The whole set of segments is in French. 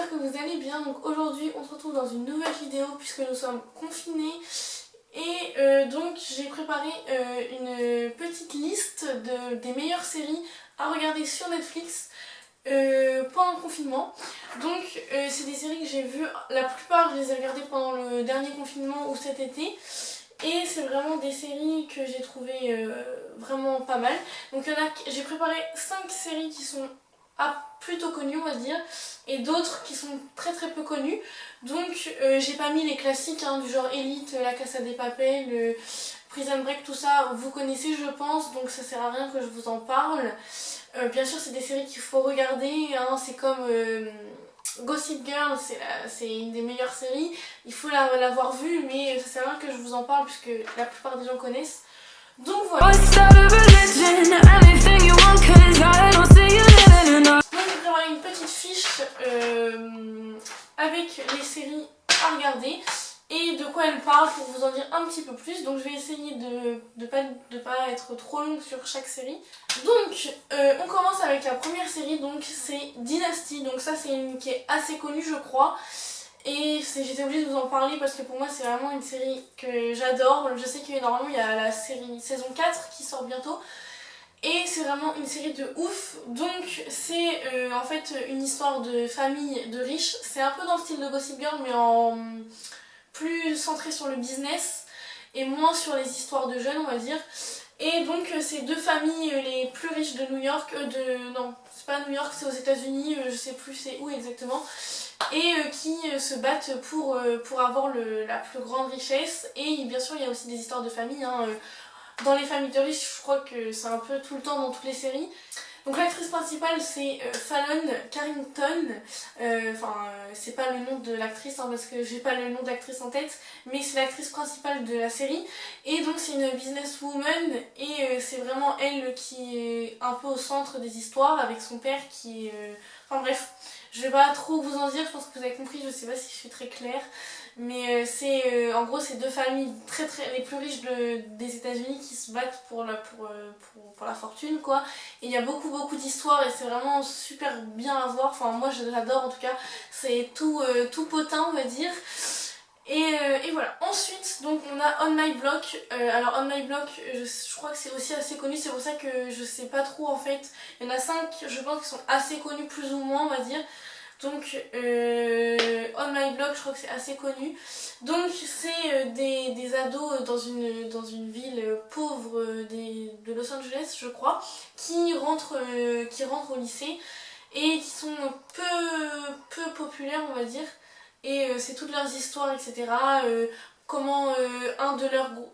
j'espère que vous allez bien. Donc aujourd'hui on se retrouve dans une nouvelle vidéo puisque nous sommes confinés. Et donc j'ai préparé une petite liste des meilleures séries à regarder sur Netflix pendant le confinement. Donc c'est des séries que j'ai vues, la plupart je les ai regardées pendant le dernier confinement ou cet été. Et c'est vraiment des séries que j'ai trouvées vraiment pas mal. Donc j'ai préparé 5 séries qui sont plutôt connues on va dire, et d'autres qui sont très très peu connues. Donc j'ai pas mis les classiques du genre Elite, La Casa de Papel, Prison Break, tout ça vous connaissez je pense, donc ça sert à rien que je vous en parle. Bien sûr c'est des séries qu'il faut regarder, c'est comme Gossip Girl, c'est une des meilleures séries, il faut l'avoir vue, mais ça sert à rien que je vous en parle puisque la plupart des gens connaissent. Donc voilà. Donc j'ai préparé une petite fiche avec les séries à regarder et de quoi elles parlent pour vous en dire un petit peu plus. Donc je vais essayer de pas être trop longue sur chaque série. Donc on commence avec la première série, donc c'est Dynasty. Donc ça c'est une qui est assez connue je crois. Et j'étais obligée de vous en parler parce que pour moi c'est vraiment une série que j'adore. Je sais que normalement il y a la série saison 4 qui sort bientôt. Et c'est vraiment une série de ouf. Donc c'est en fait une histoire de famille de riches. C'est un peu dans le style de Gossip Girl mais en plus centré sur le business et moins sur les histoires de jeunes on va dire. Et donc c'est deux familles les plus riches de New York, non c'est pas New York, c'est aux États-Unis, je sais plus c'est où exactement, et qui se battent pour avoir la plus grande richesse. Et bien sûr il y a aussi des histoires de famille, dans les familles de riches je crois que c'est un peu tout le temps dans toutes les séries. Donc l'actrice principale c'est Fallon Carrington, c'est pas le nom de l'actrice parce que j'ai pas le nom d'actrice en tête, mais c'est l'actrice principale de la série. Et donc c'est une businesswoman et c'est vraiment elle qui est un peu au centre des histoires avec son père qui est... Enfin bref, je vais pas trop vous en dire, je pense que vous avez compris, je sais pas si je suis très claire. Mais en gros c'est deux familles les plus riches des États-Unis qui se battent pour la fortune quoi. Et il y a beaucoup d'histoires et c'est vraiment super bien à voir, enfin moi j'adore en tout cas, c'est tout potin on va dire. Et voilà. Ensuite donc on a On My Block. Alors On My Block je crois que c'est aussi assez connu, c'est pour ça que je sais pas trop en fait. Il y en a 5 je pense qui sont assez connus plus ou moins on va dire. Donc On My Block je crois que c'est assez connu. Donc c'est des ados dans une ville pauvre de Los Angeles je crois, qui rentrent au lycée et qui sont peu populaires on va dire. Et c'est toutes leurs histoires etc. Comment un des ados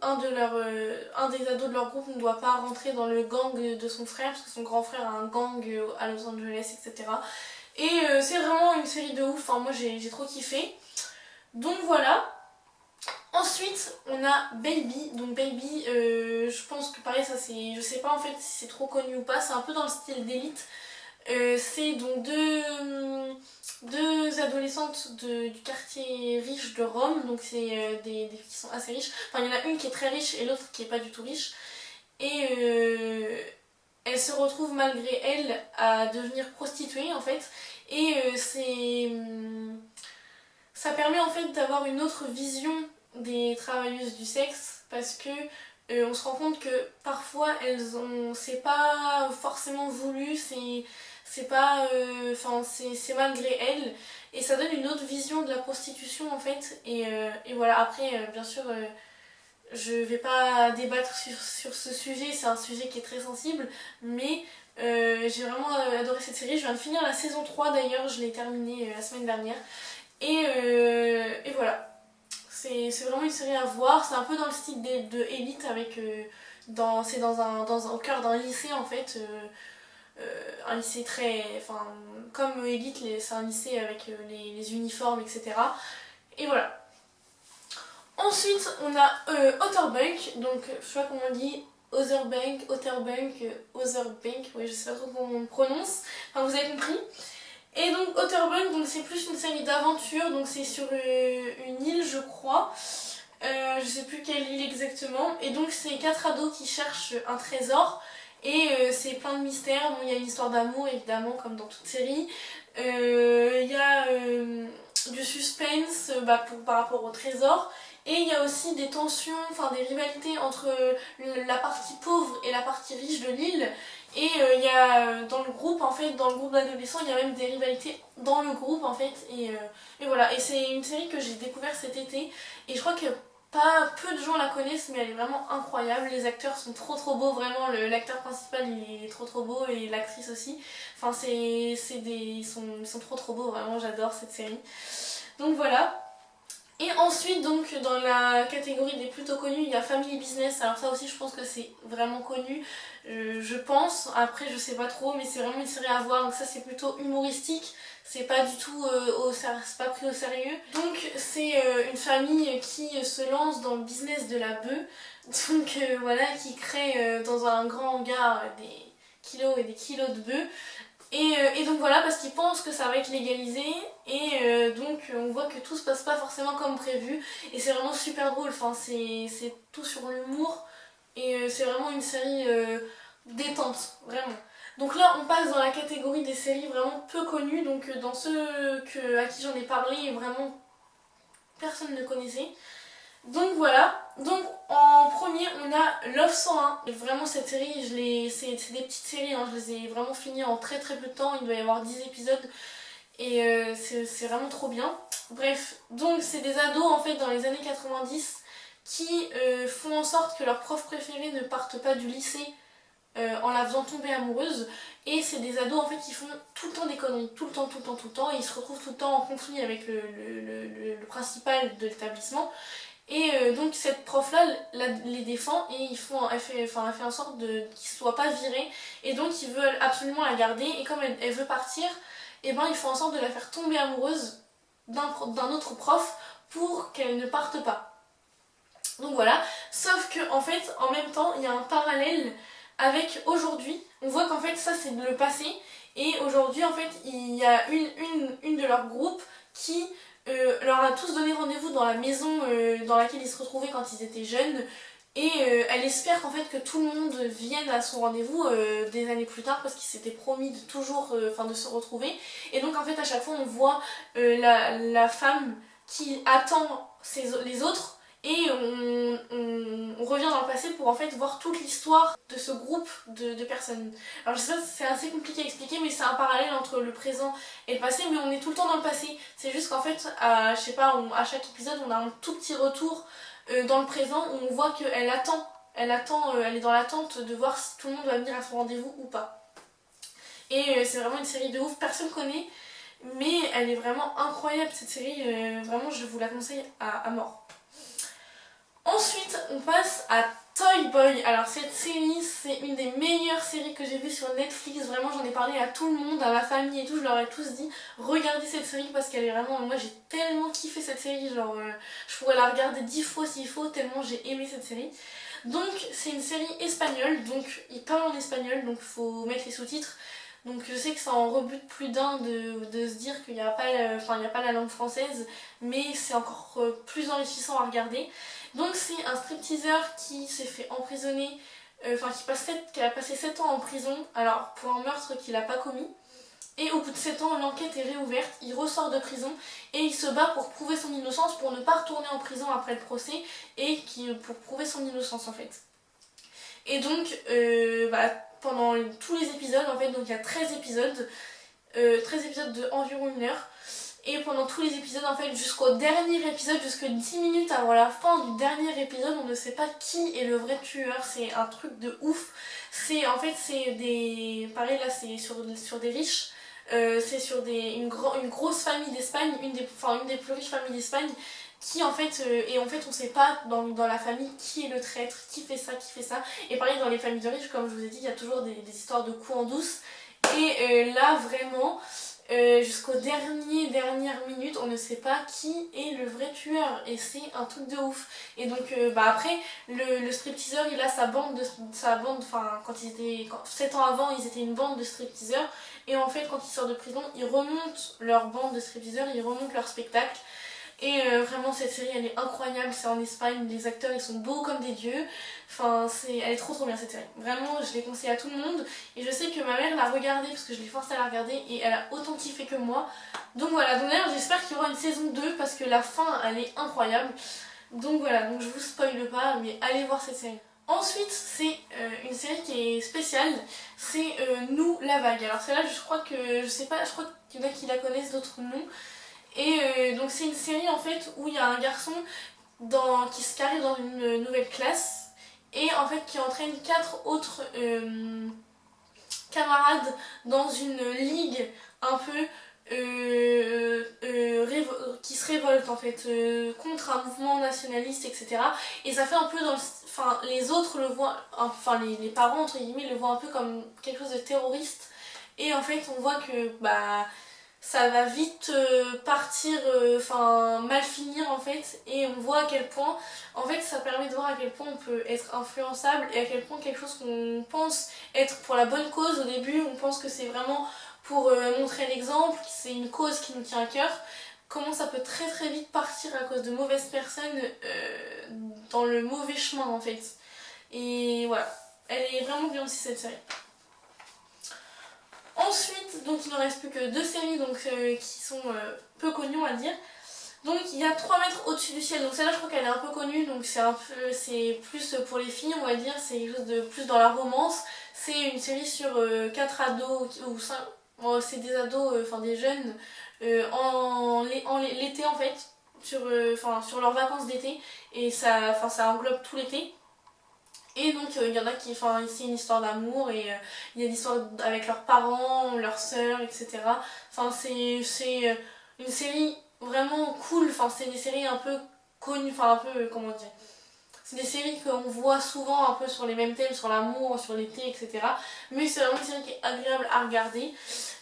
de leur groupe ne doit pas rentrer dans le gang de son frère parce que son grand frère a un gang à Los Angeles etc. Et c'est vraiment une série de ouf, moi j'ai trop kiffé. Donc voilà. Ensuite on a Baby. Donc Baby je pense que pareil ça c'est, je sais pas en fait si c'est trop connu ou pas, c'est un peu dans le style d'Élite. C'est donc deux adolescentes du quartier riche de Rome. Donc c'est des filles qui sont assez riches. Enfin il y en a une qui est très riche et l'autre qui est pas du tout riche. Et elle se retrouve malgré elle à devenir prostituée en fait. Et ça permet en fait d'avoir une autre vision des travailleuses du sexe parce que on se rend compte que parfois c'est pas forcément voulu, c'est pas c'est malgré elles, et ça donne une autre vision de la prostitution en fait. Et voilà, après bien sûr je vais pas débattre sur ce sujet, c'est un sujet qui est très sensible, mais j'ai vraiment adoré cette série. Je viens de finir la saison 3 d'ailleurs, je l'ai terminée la semaine dernière. Et voilà, c'est vraiment une série à voir, c'est un peu dans le style de Elite avec... c'est au cœur d'un lycée en fait, un lycée très... Enfin, comme Elite, c'est un lycée avec les uniformes etc. Et voilà. Ensuite on a Outer Bank, donc je sais pas comment on dit, Outer Bank, oui je sais pas trop comment on prononce, enfin vous avez compris. Et donc Outer Bank, donc c'est plus une série d'aventure, donc c'est sur une île je crois, je sais plus quelle île exactement, et donc c'est 4 ados qui cherchent un trésor. Et c'est plein de mystères, bon, il y a une histoire d'amour évidemment comme dans toute série, il y a par rapport au trésor. Et il y a aussi des tensions, enfin des rivalités entre la partie pauvre et la partie riche de l'île. Et il y a dans le groupe, en fait, dans le groupe d'adolescents, il y a même des rivalités dans le groupe, en fait. Et voilà, et c'est une série que j'ai découvert cet été. Et je crois que pas peu de gens la connaissent, mais elle est vraiment incroyable. Les acteurs sont trop beaux, vraiment. L'acteur principal, il est trop beau, et l'actrice aussi. Enfin, ils sont trop beaux, vraiment, j'adore cette série. Donc voilà. Et ensuite, donc, dans la catégorie des plutôt connus, il y a Family Business. Alors ça aussi, je pense que c'est vraiment connu, je pense. Après, je sais pas trop, mais c'est vraiment une série à voir. Donc ça, c'est plutôt humoristique. C'est pas du tout c'est pas pris au sérieux. Donc c'est une famille qui se lance dans le business de la bœuf. Donc voilà, qui crée dans un grand hangar des kilos et des kilos de bœufs. Et donc voilà, parce qu'ils pensent que ça va être légalisé, et donc on voit que tout se passe pas forcément comme prévu, et c'est vraiment super drôle, enfin c'est tout sur l'humour, et c'est vraiment une série détente, vraiment. Donc là on passe dans la catégorie des séries vraiment peu connues, donc dans ceux à qui j'en ai parlé, vraiment personne ne connaissait. Donc voilà, donc en premier on a Love 101. Et vraiment cette série, c'est des petites séries, hein, je les ai vraiment finies en très peu de temps, il doit y avoir 10 épisodes, et c'est vraiment trop bien. Bref, donc c'est des ados en fait dans les années 90 qui font en sorte que leur prof préféré ne parte pas du lycée en la faisant tomber amoureuse, et c'est des ados en fait qui font tout le temps des conneries, tout le temps, et ils se retrouvent tout le temps en conflit avec le principal de l'établissement. Et donc cette prof-là les défend, et elle fait en sorte qu'ils ne soient pas virés, et donc ils veulent absolument la garder, et comme elle veut partir, et ben ils font en sorte de la faire tomber amoureuse d'un autre prof pour qu'elle ne parte pas. Donc voilà, sauf que en fait en même temps il y a un parallèle avec aujourd'hui. On voit qu'en fait ça c'est le passé, et aujourd'hui en fait il y a une de leur groupe qui leur a tous donné rendez-vous dans la maison dans laquelle ils se retrouvaient quand ils étaient jeunes, et elle espère qu'en fait que tout le monde vienne à son rendez-vous des années plus tard, parce qu'ils s'étaient promis de toujours de se retrouver. Et donc en fait à chaque fois on voit la femme qui attend les autres, et on revient dans le passé pour en fait voir toute l'histoire de ce groupe de personnes. Alors je sais pas, c'est assez compliqué à expliquer, mais c'est un parallèle entre le présent et le passé, mais on est tout le temps dans le passé. C'est juste qu'en fait, je sais pas, à chaque épisode, on a un tout petit retour dans le présent, où on voit qu'elle attend, elle est dans l'attente de voir si tout le monde va venir à son rendez-vous ou pas. Et c'est vraiment une série de ouf, personne connaît, mais elle est vraiment incroyable cette série, vraiment je vous la conseille à mort. Ensuite, on passe à Toy Boy. Alors cette série, c'est une des meilleures séries que j'ai vues sur Netflix. Vraiment, j'en ai parlé à tout le monde, à ma famille et tout. Je leur ai tous dit, regardez cette série parce qu'elle est vraiment... Moi, j'ai tellement kiffé cette série. Genre, je pourrais la regarder 10 fois s'il faut, tellement j'ai aimé cette série. Donc, c'est une série espagnole. Donc, ils parlent en espagnol, donc il faut mettre les sous-titres. Donc je sais que ça en rebute plus d'un de se dire qu'il n'y a pas la langue française, mais c'est encore plus enrichissant à regarder. Donc c'est un stripteaseur qui s'est fait emprisonner, qui a passé 7 ans en prison, alors pour un meurtre qu'il n'a pas commis. Et au bout de 7 ans, l'enquête est réouverte, il ressort de prison et il se bat pour prouver son innocence, pour ne pas retourner en prison après le procès, et pour prouver son innocence en fait. Et donc, pendant tous les épisodes, en fait, donc il y a 13 épisodes de environ 1 heure. Et pendant tous les épisodes, en fait, jusqu'au dernier épisode, jusqu'à 10 minutes avant la fin du dernier épisode, on ne sait pas qui est le vrai tueur. C'est un truc de ouf. Pareil là, c'est sur des riches. C'est sur une grosse famille d'Espagne, une des plus riches familles d'Espagne, qui en fait, on sait pas dans la famille qui est le traître, qui fait ça. Et pareil, dans les familles de riches, comme je vous ai dit, il y a toujours des histoires de coups en douce. Et là, vraiment, jusqu'aux dernières minutes, on ne sait pas qui est le vrai tueur, et c'est un truc de ouf. Et donc après, le stripteaseur, il a sa bande, 7 ans avant, ils étaient une bande de stripteaseurs, et en fait quand ils sortent de prison, ils remontent leur bande de stripteaseurs, ils remontent leur spectacle. Et vraiment cette série elle est incroyable, c'est en Espagne, les acteurs ils sont beaux comme des dieux. Enfin elle est trop bien cette série. Vraiment je l'ai conseillée à tout le monde. Et je sais que ma mère l'a regardée parce que je l'ai forcée à la regarder et elle a autant kiffé que moi. Donc voilà, donc d'ailleurs j'espère qu'il y aura une saison 2 parce que la fin elle est incroyable. Donc voilà, donc je vous spoile pas mais allez voir cette série. Ensuite, c'est une série qui est spéciale, c'est Nous la vague. Alors celle-là, je crois que, je sais pas, je crois qu'il y en a qui la connaissent, d'autres non. Et donc c'est une série en fait où il y a un garçon qui arrive dans une nouvelle classe et en fait qui entraîne 4 autres camarades dans une ligue un peu qui se révolte en fait contre un mouvement nationaliste, etc. Et ça fait un peu dans enfin les autres le voient, enfin les parents entre guillemets le voient un peu comme quelque chose de terroriste. Et en fait on voit que bah ça va vite partir, enfin mal finir en fait, et on voit à quel point, en fait ça permet de voir à quel point on peut être influençable et à quel point quelque chose qu'on pense être pour la bonne cause au début, on pense que c'est vraiment pour montrer l'exemple, que c'est une cause qui nous tient à cœur, comment ça peut très vite partir à cause de mauvaises personnes dans le mauvais chemin en fait. Et voilà, elle est vraiment bien aussi cette série. Ensuite, donc il ne reste plus que 2 séries donc, qui sont peu connues on va dire. Donc il y a 3 mètres au-dessus du ciel, donc celle-là je crois qu'elle est un peu connue, donc c'est plus pour les filles on va dire, c'est quelque chose de plus dans la romance. C'est une série sur 4 ados, ou 5, bon, c'est des ados, enfin des jeunes, l'été en fait, sur leurs vacances d'été, et ça englobe tout l'été. Et donc il y en a qui, enfin c'est une histoire d'amour et il y a une histoire avec leurs parents, leurs sœurs, etc. Enfin c'est une série vraiment cool, enfin c'est des séries un peu connues, enfin un peu, comment dire, c'est des séries qu'on voit souvent un peu sur les mêmes thèmes, sur l'amour, sur l'été, etc. Mais c'est vraiment une série qui est agréable à regarder.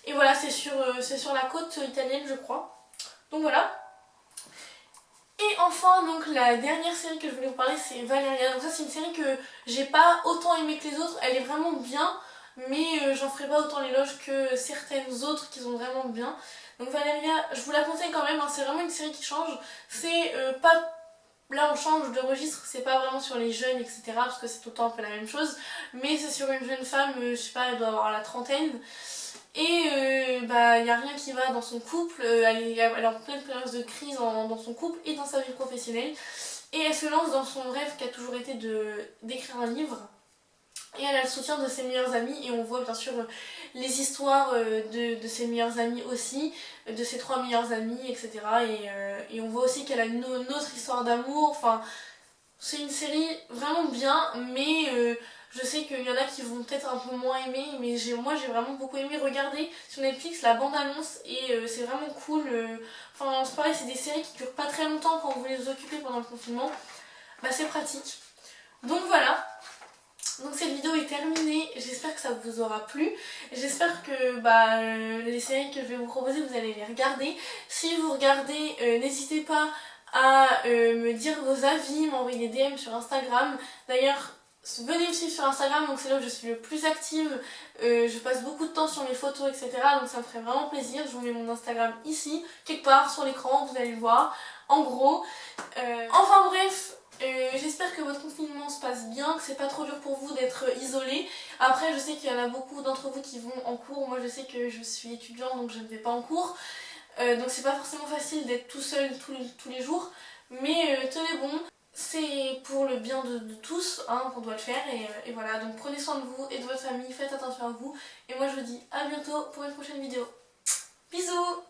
Et voilà, c'est sur la côte italienne je crois. Donc voilà. Et enfin, donc la dernière série que je voulais vous parler, c'est Valeria. Donc ça c'est une série que j'ai pas autant aimée que les autres, elle est vraiment bien, mais j'en ferai pas autant l'éloge que certaines autres qui sont vraiment bien. Donc Valeria, je vous la conseille quand même, hein, c'est vraiment une série qui change. C'est pas... Là on change de registre, c'est pas vraiment sur les jeunes, etc. Parce que c'est tout le temps un peu la même chose. Mais c'est sur une jeune femme, je sais pas, elle doit avoir la trentaine. Et bah il n'y a rien qui va dans son couple, elle est en pleine période de crise dans son couple et dans sa vie professionnelle. Et elle se lance dans son rêve qui a toujours été d'écrire un livre. Et elle a le soutien de ses meilleurs amis et on voit bien sûr les histoires de ses meilleurs amis aussi, de ses 3 meilleurs amis, etc. Et on voit aussi qu'elle a une autre histoire d'amour, enfin c'est une série vraiment bien, mais je sais qu'il y en a qui vont peut-être un peu moins aimer, mais moi j'ai vraiment beaucoup aimé. Regarder sur Netflix la bande-annonce et c'est vraiment cool. Enfin c'est pareil, c'est des séries qui durent pas très longtemps quand vous les occupez pendant le confinement. Bah c'est pratique. Donc voilà. Donc cette vidéo est terminée, j'espère que ça vous aura plu. J'espère que les séries que je vais vous proposer, vous allez les regarder. Si vous regardez, n'hésitez pas à me dire vos avis, m'envoyer des DM sur Instagram. D'ailleurs, venez me suivre sur Instagram, donc c'est là où je suis le plus active. Je passe beaucoup de temps sur mes photos, etc. Donc ça me ferait vraiment plaisir. Je vous mets mon Instagram ici, quelque part sur l'écran, vous allez le voir. En gros, enfin bref. J'espère que votre confinement se passe bien, que c'est pas trop dur pour vous d'être isolé. Après je sais qu'il y en a beaucoup d'entre vous qui vont en cours, moi je sais que je suis étudiante donc je ne vais pas en cours. Donc c'est pas forcément facile d'être tout seul tous les jours. Mais tenez bon, c'est pour le bien de tous hein, qu'on doit le faire et voilà. Donc prenez soin de vous et de votre famille, faites attention à vous. Et moi je vous dis à bientôt pour une prochaine vidéo. Bisous.